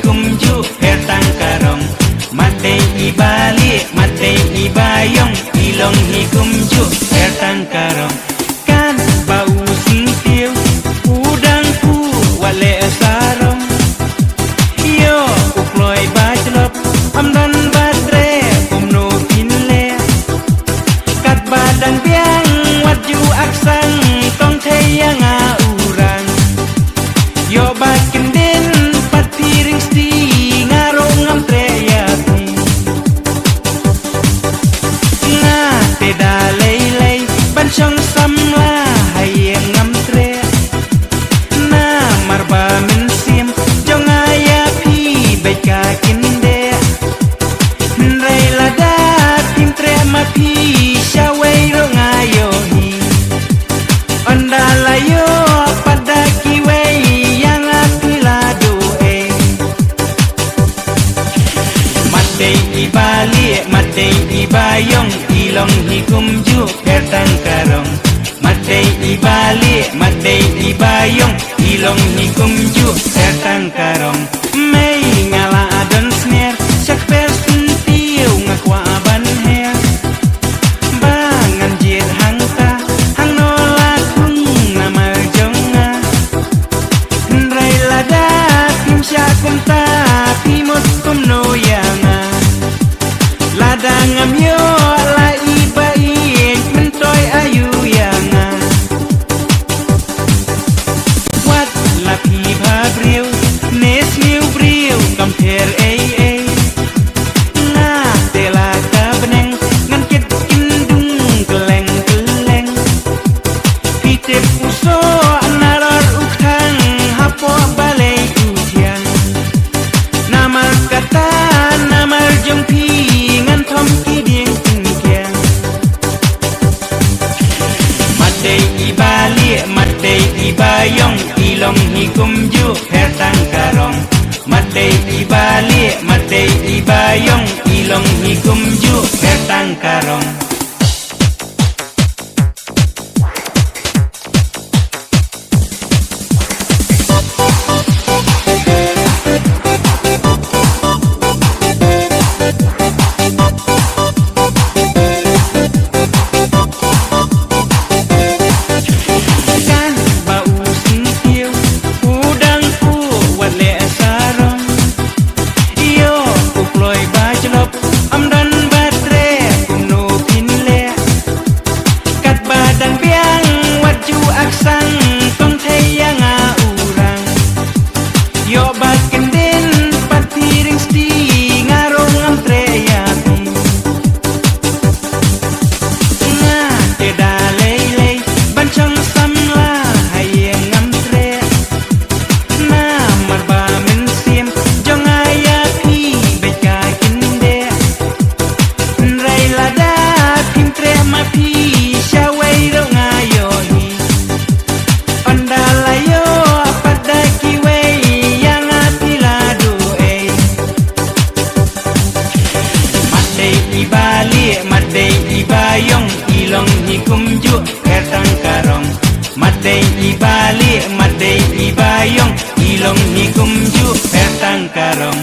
kumju hertang karong Madai ibali madai ibayong ilong hi kumju hertang karong Kan bau sintiu udang ku wale sarong Yo ukloi bajlop amdan badre kumno pinle Kat badan biang waju aksang tong theyang urang Yo bakin din pat piring sti ngarong am treyati Nga te da lei lei ban chong sam la hayeng am tre Na marba min sim jong aya pi beka kinde Nrei la da tim tre ma pi shawei ro ngayo hi Onda la yo pada kiwei yang apilado Madai ibali madai ibayong ilong hi kumju hertang karong Madai ibali madai ibayong ilong hi kumju hertang karong Mei ngala adon snare sak persentiu ngakwa ban her Bangan jir hangta hang nolak kung namar jonga Nrai lada tim syakum ta pimot kum no yanga Ladang am yo la ibain mentoy ayu yanga Wat la pi babriu nes liu briu kamper ei Nga tela ka beneng ngan kit kindung keleng keleng Pitip uso naror ukhang hapo balai utiang Namar kata namar jongpi ngan thom ki dieng tingkiang Madai ibali madai ibayong ilong hi kumju hertang karong Madai ibali madai ibayong ilong hi kumju hertang karong Kan bau sintiu udang ku wale sarong Iyo ukloi bajlop amdan badre kumno pinle Kat badan biang waju aksang tong theyang urang Yo bakin din pat piring sti ngarong am treyati Nga te da lei lei ban chong sam la hayeng am tre Na marba min sim jong aya pi beka kinde Nrai lada tim tre ma pi shawei ro ngayo hi Onda la yo pada kiwei yang apilado Madai ibali madai ibayong ilong hi kumju hertang karong Madai ibali madai ibayong ilong hi kumju hertang karong